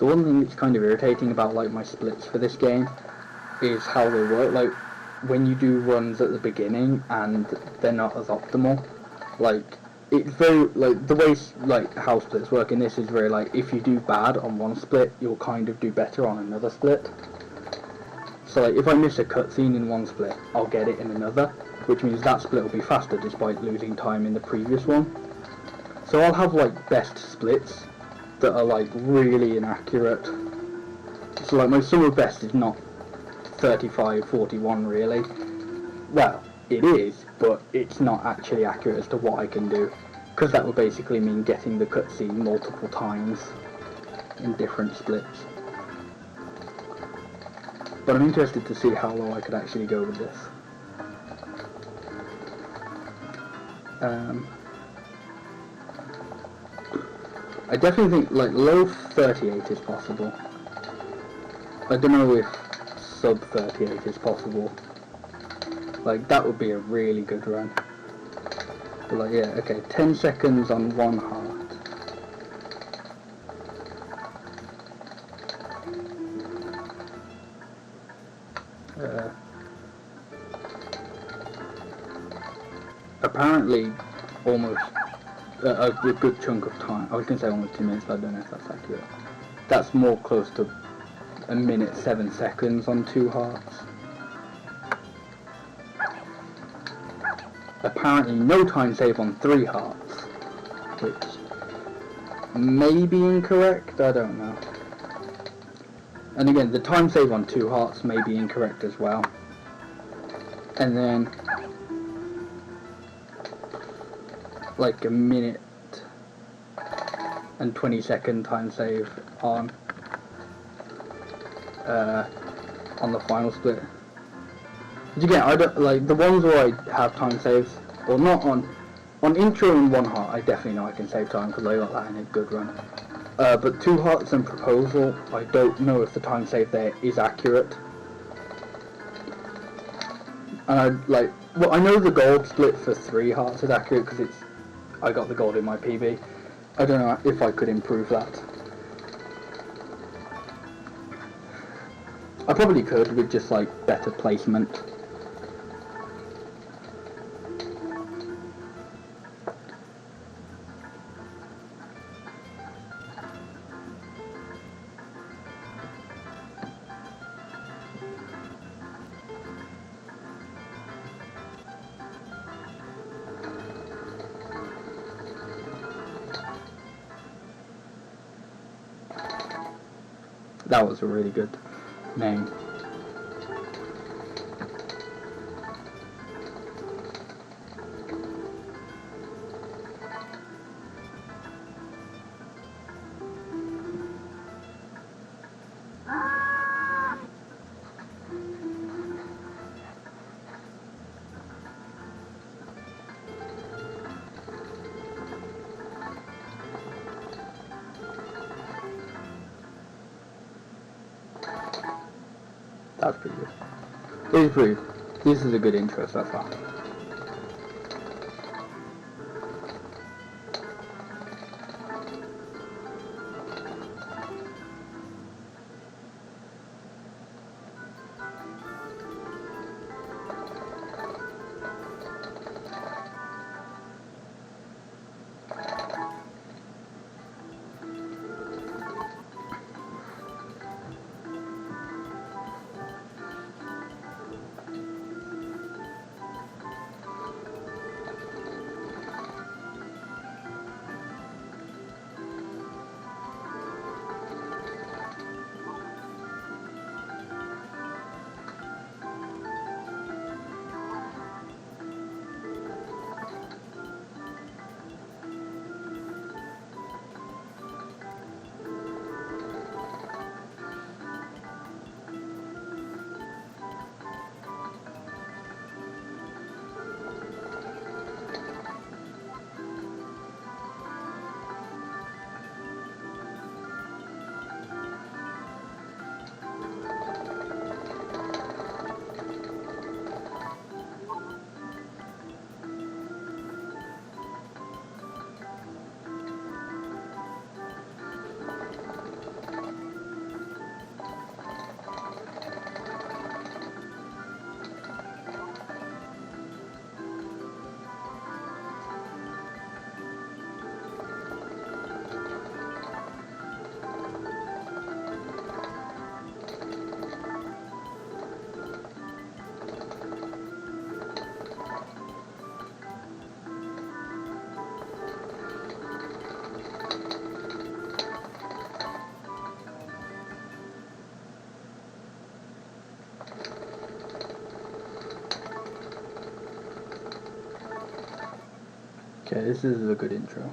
The one thing that's kind of irritating about like my splits for this game is how they work. Like when you do runs at the beginning and they're not as optimal, like it's very like the way like how splits work in this is very like if you do bad on one split, you'll kind of do better on another split. So like if I miss a cutscene in one split, I'll get it in another, which means that split will be faster despite losing time in the previous one. So I'll have like best splits that are like really inaccurate. So like my sum of best is not 35-41 really. Well, it is, but it's not actually accurate as to what I can do, because that would basically mean getting the cutscene multiple times in different splits. But I'm interested to see how low I could actually go with this. I definitely think like low 38 is possible. I don't know if sub 38 is possible. Like that would be a really good run. But like yeah, okay, 10 seconds on one heart. Apparently almost a good chunk of time. I was going to say almost 2 minutes, but I don't know if that's accurate. That's more close to 1 minute 7 seconds on 2 hearts. Apparently no time save on 3 hearts, which may be incorrect, I don't know. And again, the time save on 2 hearts may be incorrect as well. And then like 1 minute and 20-second time save on the final split. But again, I don't like the ones where I have time saves, or not on intro and 1 heart. I definitely know I can save time because I got that in a good run. But 2 hearts and proposal, I don't know if the time save there is accurate. And I know the gold split for 3 hearts is accurate because I got the gold in my PB. I don't know if I could improve that. I probably could with just like better placement. That was a really good name. That's pretty good. This is a good intro so far. Okay, this is a good intro.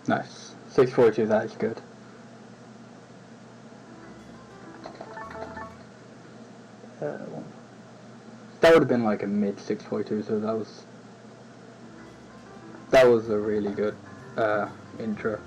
Nice. 642, that is good. That would have been like a mid 642, so that was a really good intro.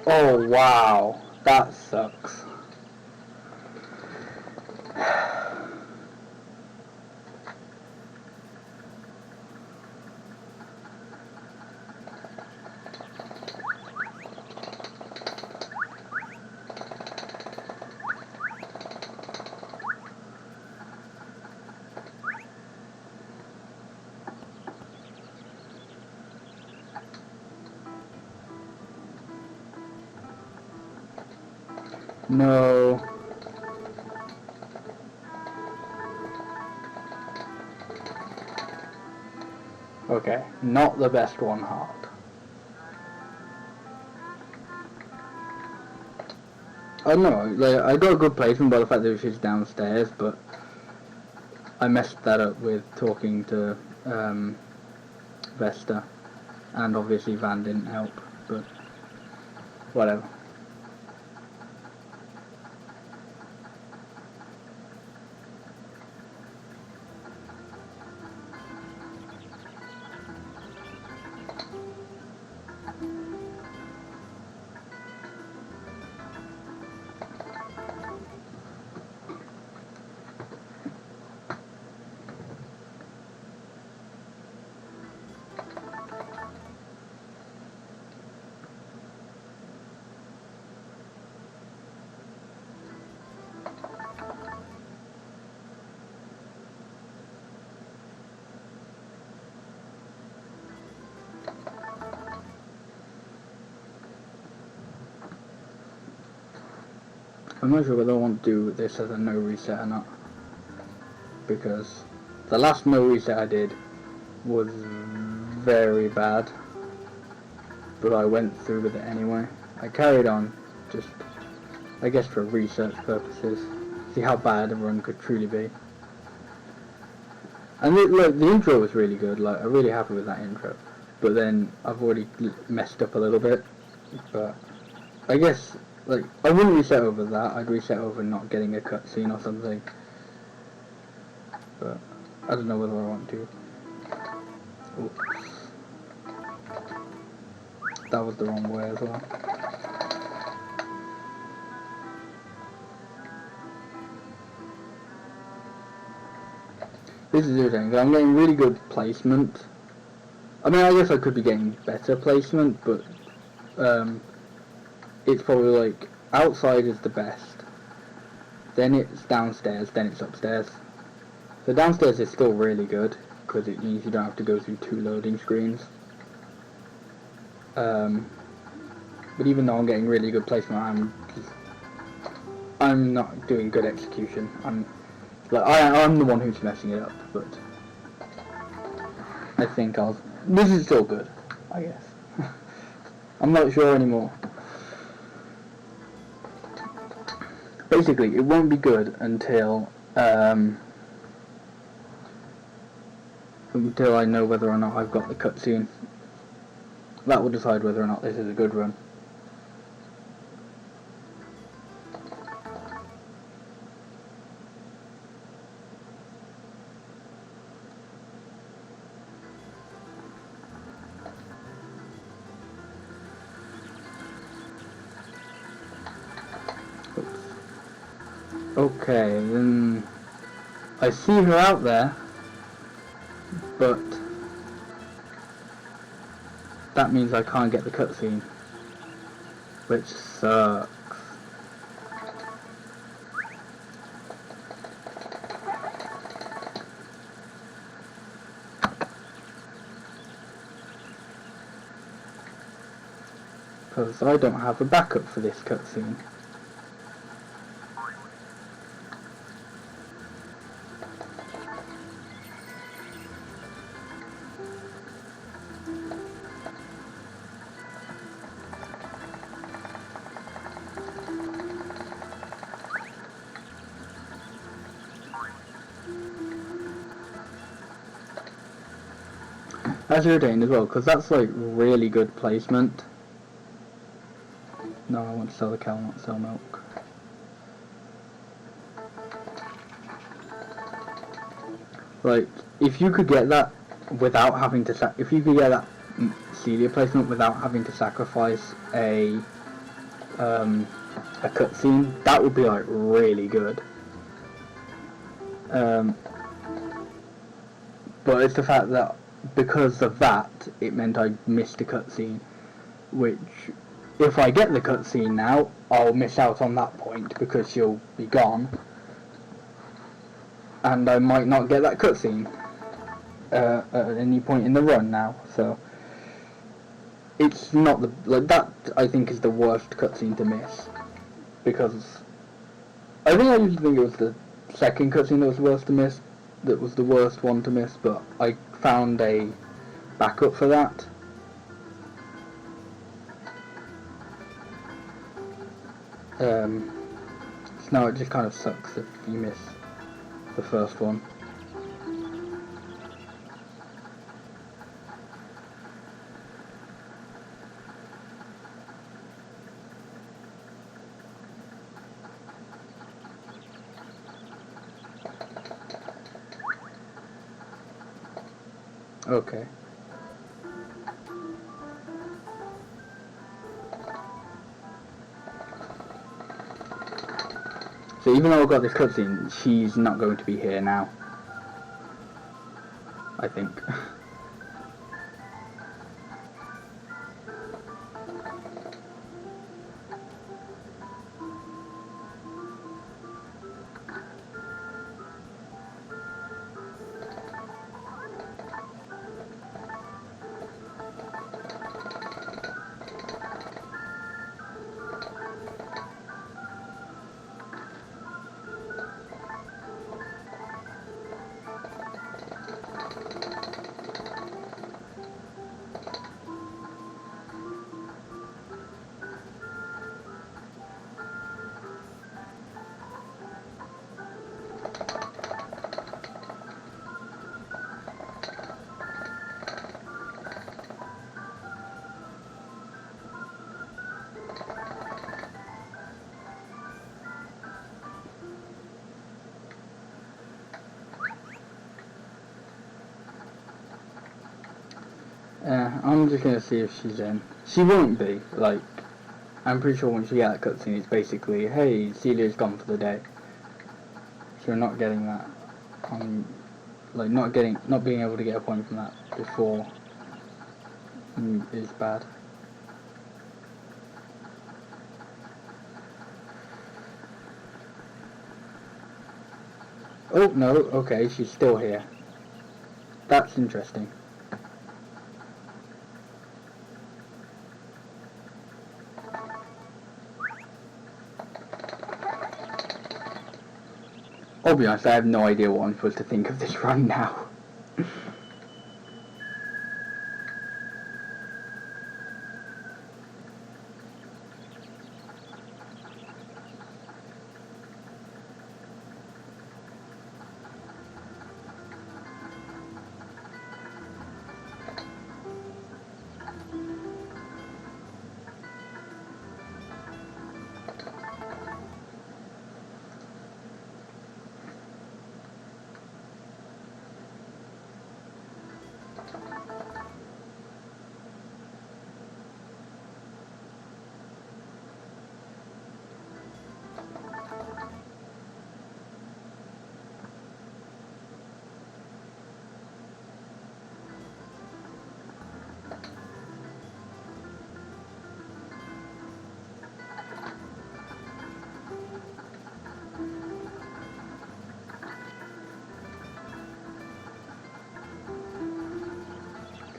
Oh wow, that sucks. No. Okay, not the best one hard. I don't know, like, I got a good placement by the fact that she's downstairs, but I messed that up with talking to Vesta, and obviously Van didn't help, but whatever. I'm not sure whether I want to do this as a no reset or not, because the last no reset I did was very bad, but I went through with it anyway. I carried on, just I guess for research purposes, see how bad a run could truly be. And like, the intro was really good, like I'm really happy with that intro, but then I've already messed up a little bit, but I guess like I wouldn't reset over that, I'd reset over not getting a cutscene or something, but I don't know whether I want to. Oops. That was the wrong way as well. This is irritating, because I'm getting really good placement. I mean, I guess I could be getting better placement, but it's probably like outside is the best, then it's downstairs, then it's upstairs. So downstairs is still really good because it means you don't have to go through 2 loading screens. But even though I'm getting really good placement, I'm not doing good execution. I'm the one who's messing it up, but I think this is still good, I guess. I'm not sure anymore. basically, it won't be good until I know whether or not I've got the cutscene. That will decide whether or not this is a good run. Okay, then I see her out there, but that means I can't get the cutscene, which sucks. Because I don't have a backup for this cutscene. That's irritating as well, because that's like really good placement. No, I want to sell the cow, not sell milk. Like, if you could get that without having to if you could get that Celia placement without having to sacrifice a cutscene, that would be like really good. But it's the fact that because of that, it meant I missed a cutscene, which, if I get the cutscene now, I'll miss out on that point because she'll be gone, and I might not get that cutscene at any point in the run now. So it's not that I think is the worst cutscene to miss, because I usually think it was the second cutscene that was worst to miss, that was the worst one to miss, but I found a backup for that. So now it just kind of sucks if you miss the first one. Okay. So even though I've got this cutscene, she's not going to be here now, I think. I'm just gonna see if she's in. She won't be, like, I'm pretty sure once you get that cutscene it's basically, hey, Celia's gone for the day. So you're not getting that. Like, not being able to get a point from that before is bad. Oh, no, okay, she's still here. That's interesting. I'll be honest, I have no idea what I'm supposed to think of this run now.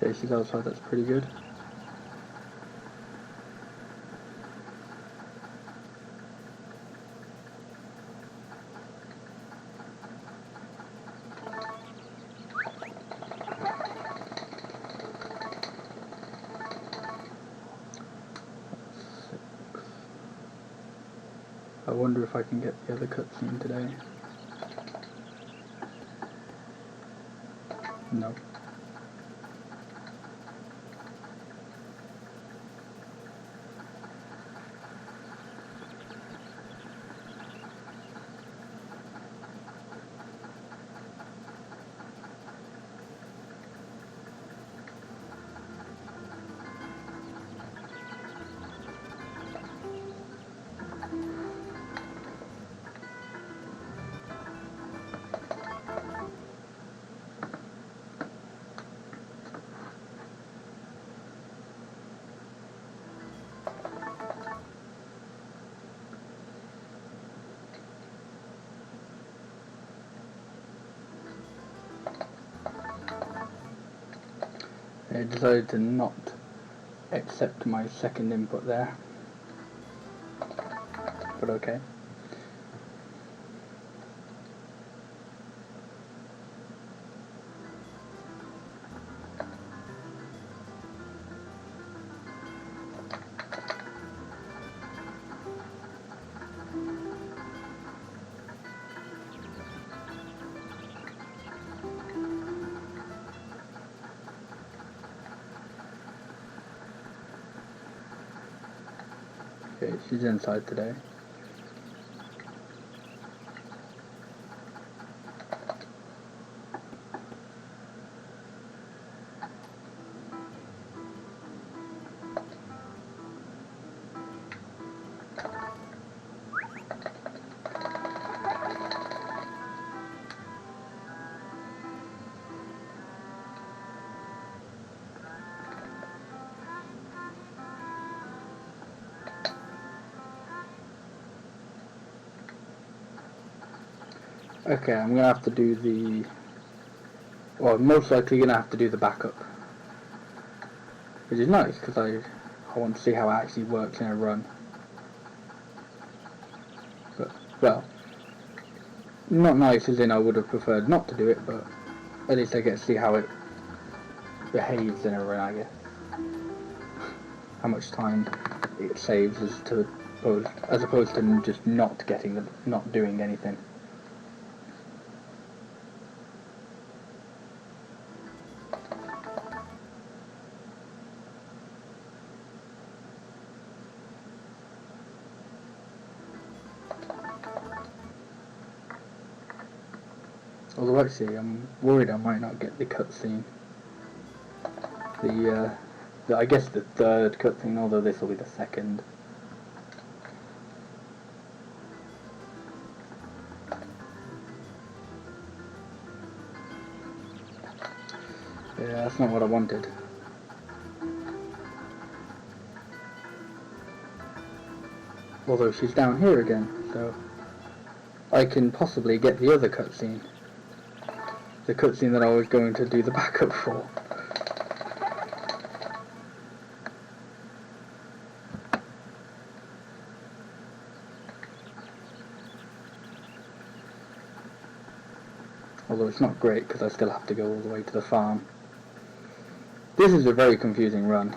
Okay, she's outside, that's pretty good. I wonder if I can get the other cutscene today. No. I decided to not accept my second input there, but okay. Okay, she's inside today. Okay, I'm gonna have to do the... Well, most likely gonna have to do the backup. Which is nice, because I want to see how it actually works in a run. But, well, not nice as in I would have preferred not to do it, but at least I get to see how it behaves in a run, I guess. How much time it saves as opposed to just not doing anything. Although actually, I'm worried I might not get the cutscene. I guess the third cutscene, although this will be the second. Yeah, that's not what I wanted. Although she's down here again, so I can possibly get the other cutscene. The cutscene that I was going to do the backup for. Although it's not great because I still have to go all the way to the farm. This is a very confusing run.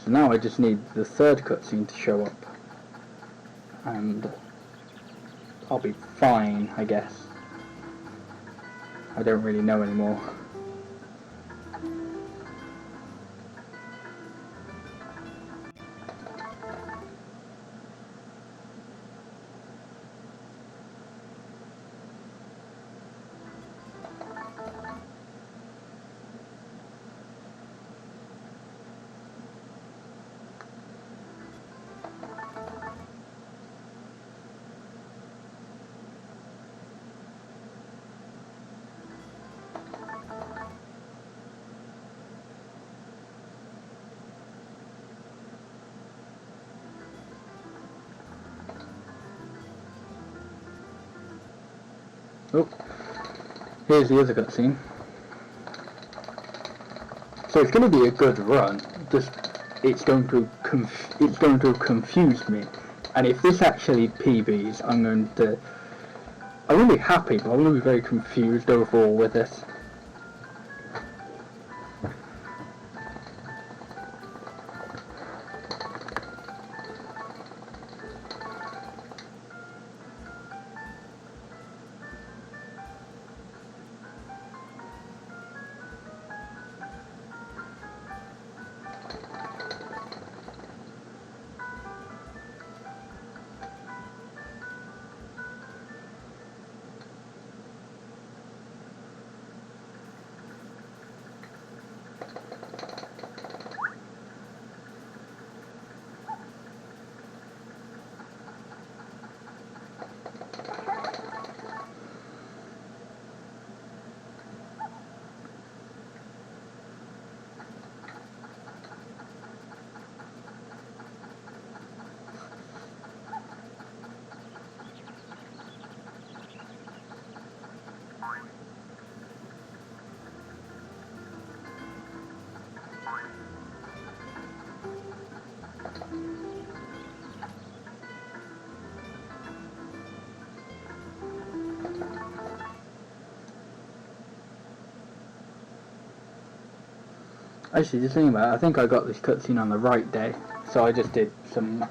So now I just need the third cutscene to show up, and I'll be fine, I guess. I don't really know anymore. Oh, here's the other cutscene. So it's going to be a good run. Just it's going to confuse me. And if this actually PBs, I'm going to be happy, but I'm going to be very confused overall with this. Actually, just thinking about it, I think I got this cutscene on the right day, so I just did some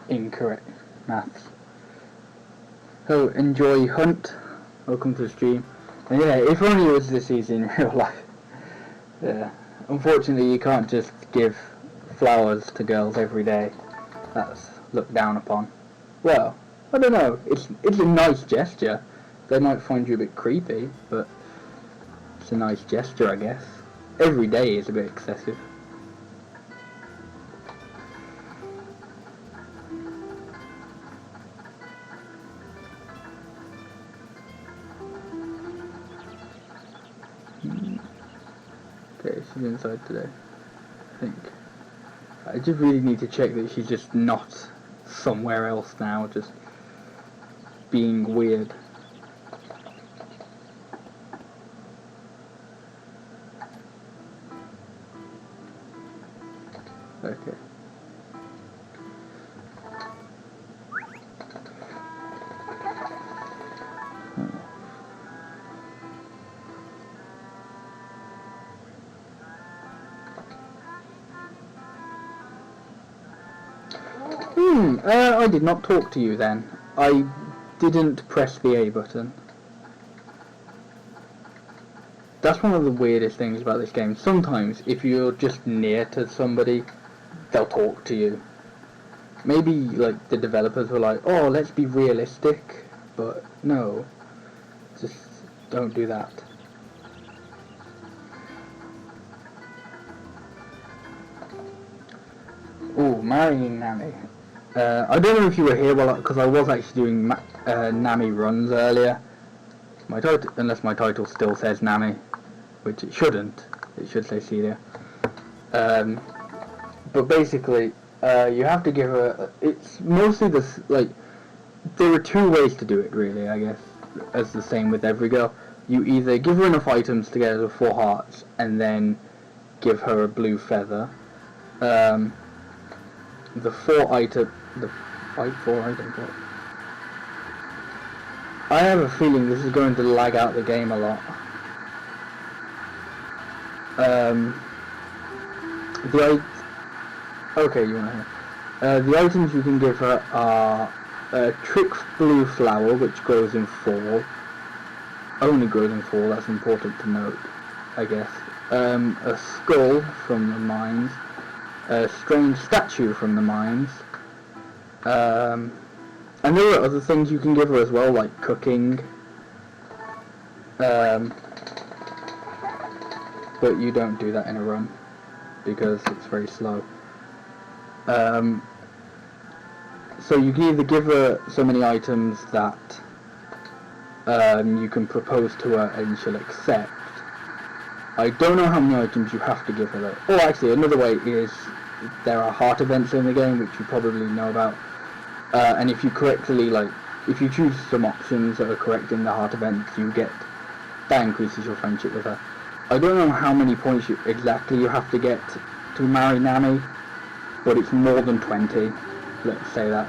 incorrect maths. So, enjoy Hunt. Welcome to the stream. And yeah, if only it was this easy in real life. Yeah. Unfortunately, you can't just give flowers to girls every day. That's looked down upon. Well, I don't know. It's a nice gesture. They might find you a bit creepy, but it's a nice gesture, I guess. Every day is a bit excessive. Okay, she's inside today, I think. I just really need to check that she's just not somewhere else now, just being weird. Okay. I did not talk to you then. I didn't press the A button. That's one of the weirdest things about this game. Sometimes, if you're just near to somebody, they'll talk to you. Maybe, like, the developers were like, oh, let's be realistic, but no. Just don't do that. Ooh, marrying Nami. I don't know if you were here, because I was actually doing Nami runs earlier. My title, unless my title still says Nami, which it shouldn't. It should say Celia. But basically, you have to give her. It's mostly this, like, there are two ways to do it, really. I guess, as the same with every girl. You either give her enough items to get her to 4 hearts, and then give her a blue feather. The 4 item. The 4 items. What? I have a feeling this is going to lag out the game a lot. Okay, you wanna hear? The items you can give her are a trick blue flower, which grows in fall. Only grows in fall. That's important to note, I guess. A skull from the mines. A strange statue from the mines. And there are other things you can give her as well, like cooking. But you don't do that in a run, because it's very slow. So you can either give her so many items that you can propose to her and she'll accept. I don't know how many items you have to give her though. Oh, actually, another way is there are heart events in the game, which you probably know about. And if you correctly, like, if you choose some options that are correct in the heart event, that increases your friendship with her. I don't know how many points exactly you have to get to marry Nami, but it's more than 20, let's say that.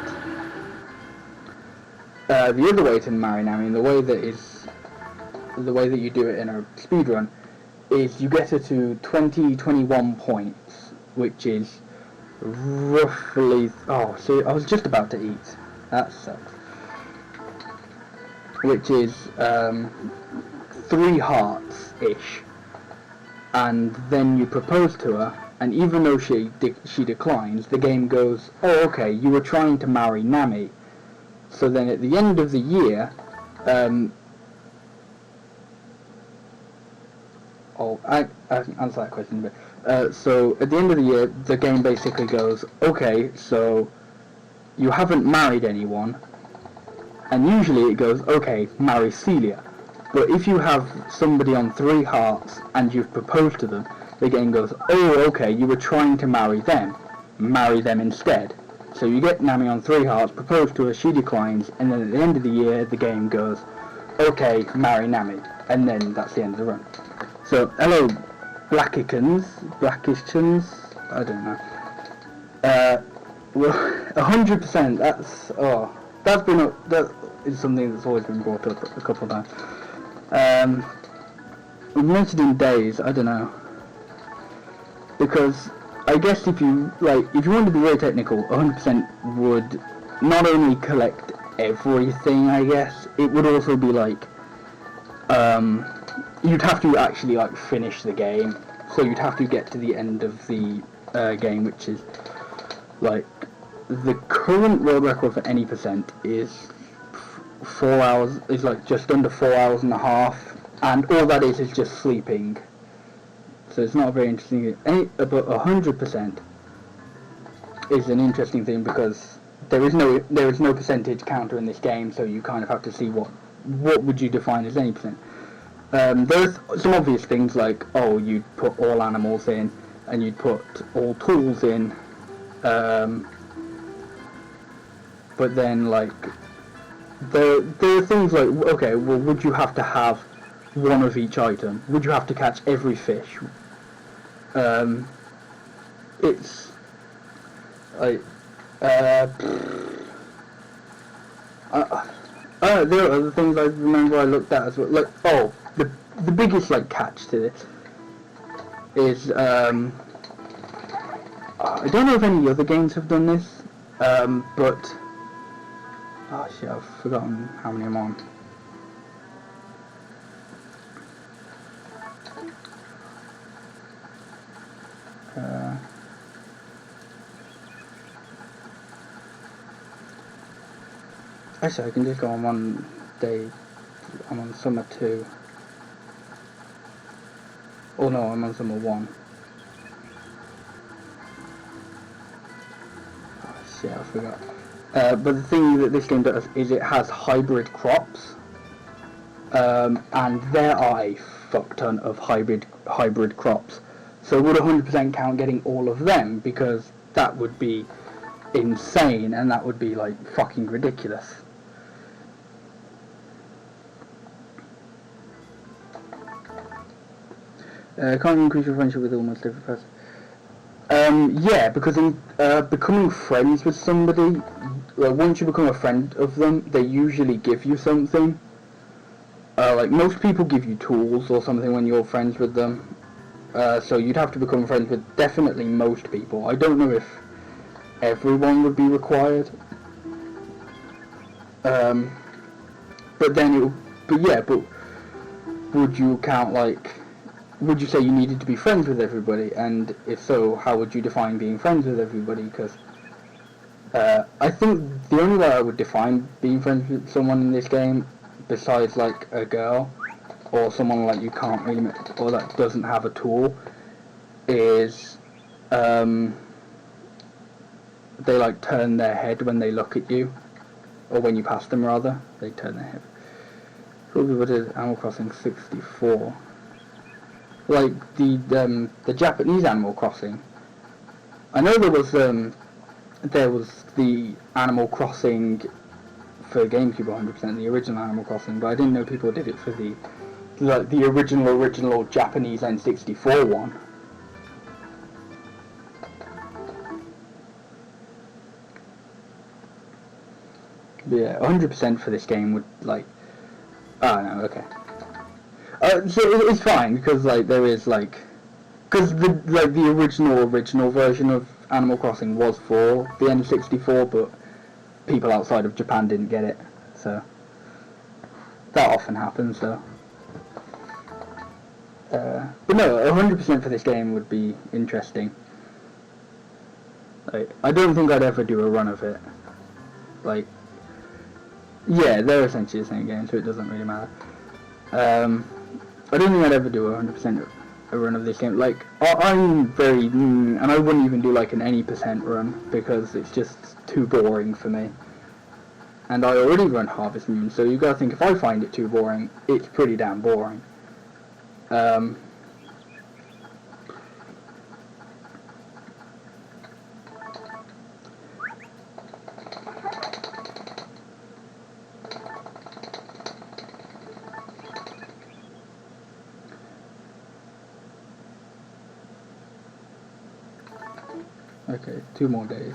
The other way to marry Nami, and the way that you do it in a speedrun, is you get her to 21 points, which is roughly... Oh, see, I was just about to eat. That sucks. Which is 3 hearts-ish. And then you propose to her, and even though she declines, the game goes, oh, okay, you were trying to marry Nami. So then at the end of the year, I can answer that question a bit. So at the end of the year, the game basically goes, okay, so you haven't married anyone, and usually it goes, okay, marry Celia. But if you have somebody on 3 hearts and you've proposed to them, the game goes, oh, okay, you were trying to marry them instead. So you get Nami on 3 hearts, propose to her, she declines, and then at the end of the year, the game goes, okay, marry Nami, and then that's the end of the run. So, hello, Blackishans, I don't know. Well, 100%, that is something that's always been brought up a couple of times. We mentioned in days, I don't know, because I guess if you want to be very technical, 100% would not only collect everything, I guess, it would also be like, you'd have to actually finish the game, so you'd have to get to the end of the game, which is the current world record for any percent is 4 hours, is just under 4 hours and a half, and all that is just sleeping. So it's not a very interesting thing. But 100% is an interesting thing because there is no percentage counter in this game, so you kind of have to see what would you define as any percent. There's some obvious things like, oh, you'd put all animals in, and you'd put all tools in, but then there are things like, okay, well, would you have to have one of each item? Would you have to catch every fish? It's like there are other things I remember I looked at as well. The biggest catch to this is I don't know if any other games have done this, but oh shit, I've forgotten how many I'm on. Actually, I can just go on one day. I'm on summer 2. Oh no, I'm on summer 1. Oh shit, I forgot. But the thing that this game does is it has hybrid crops, and there are a fuck ton of hybrid crops. So would 100% count getting all of them, because that would be insane, and that would be fucking ridiculous. Can't you increase your friendship with almost every person? Yeah, because in becoming friends with somebody, once you become a friend of them, they usually give you something. Most people give you tools or something when you're friends with them. So you'd have to become friends with definitely most people. I don't know if everyone would be required. But would you count would you say you needed to be friends with everybody? And if so, how would you define being friends with everybody? Because I think the only way I would define being friends with someone in this game, besides a girl, or someone you can't really, or that doesn't have a tool, is they turn their head when they look at you, or when you pass them rather, they turn their head. Probably what is Animal Crossing 64. The Japanese Animal Crossing. I know there was the Animal Crossing for GameCube 100% the original Animal Crossing, but I didn't know people did it for the original Japanese N64 one. But yeah, 100% for this game would like. Oh no, okay. So it's fine because like there is like, because the original version of Animal Crossing was for the N64, but people outside of Japan didn't get it, so that often happens. So, but no, 100% for this game would be interesting. Like, I don't think I'd ever do a run of it. Like, yeah, they're essentially the same game, so it doesn't really matter. I don't think I'd ever do 100% a run of this game. Like, I'm very, and I wouldn't even do like an any percent run because it's just too boring for me. And I already run Harvest Moon, so you gotta think if I find it too boring, it's pretty damn boring. Okay, 2 more days.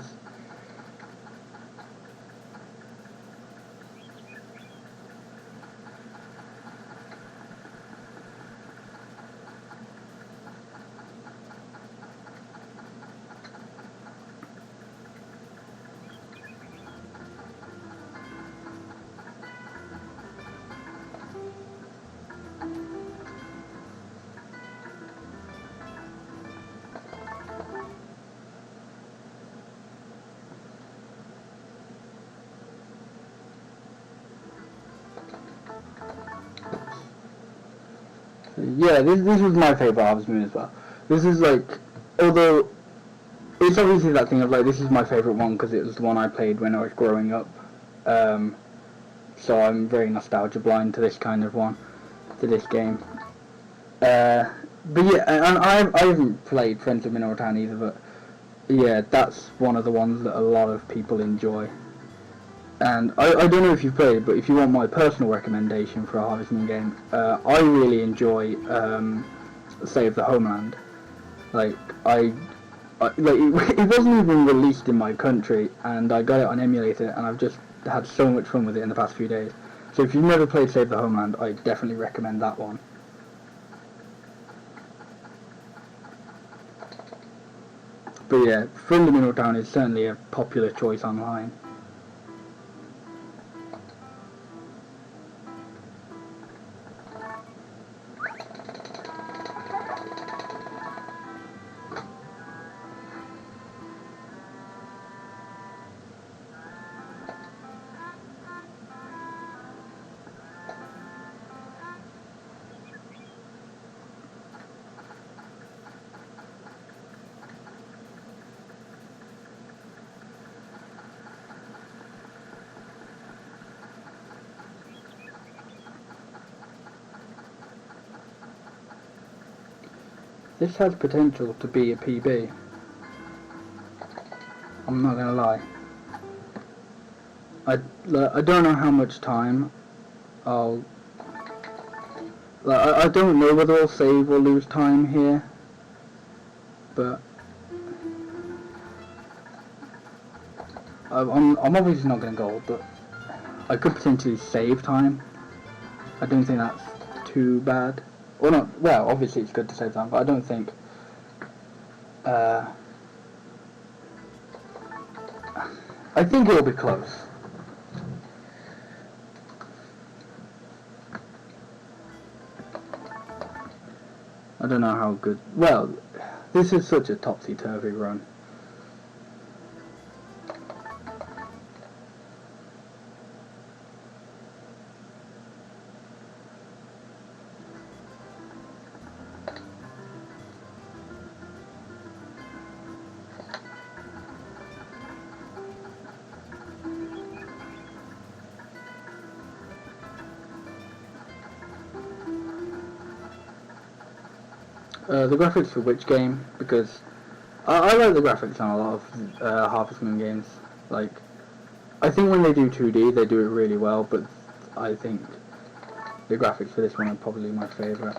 Yeah, this was my favourite Harvest Moon as well. This is like, although it's obviously that thing of like, this is my favourite one because it was the one I played when I was growing up. So I'm very nostalgia blind to this kind of one, to this game. But yeah, and I haven't played Friends of Mineral Town either, but yeah, that's one of the ones that a lot of people enjoy. And I don't know if you've played, but if you want my personal recommendation for a Harvest Moon game, I really enjoy Save the Homeland. Like it wasn't even released in my country, and I got it on emulator, and I've just had so much fun with it in the past few days. So if you've never played Save the Homeland, I definitely recommend that one. But yeah, Friend of Mineral Town is certainly a popular choice online. This has potential to be a PB. I'm not gonna lie. I don't know how much time I'll... I don't know whether I'll save or lose time here, but I'm obviously not gonna gold, but I could potentially save time. I don't think that's too bad. Or not, well, obviously it's good to save time, but I don't think I think it'll be close. I don't know how good, well, this is such a topsy-turvy run. The graphics for which game? Because I like the graphics on a lot of Harvest Moon games. Like, I think when they do 2D, they do it really well, but I think the graphics for this one are probably my favourite.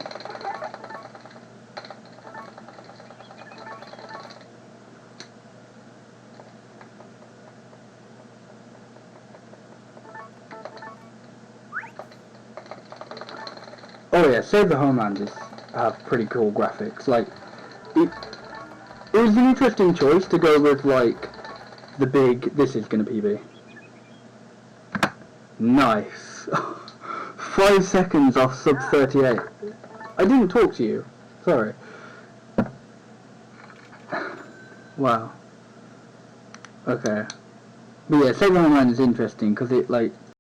Oh yeah, Save the Homeland have pretty cool graphics. Like, it was an interesting choice to go with, like, the big, this is gonna PB. Nice. 5 seconds off sub 38. I didn't talk to you. Sorry. Wow. Okay. But yeah, Save the Homeland is interesting because it, like,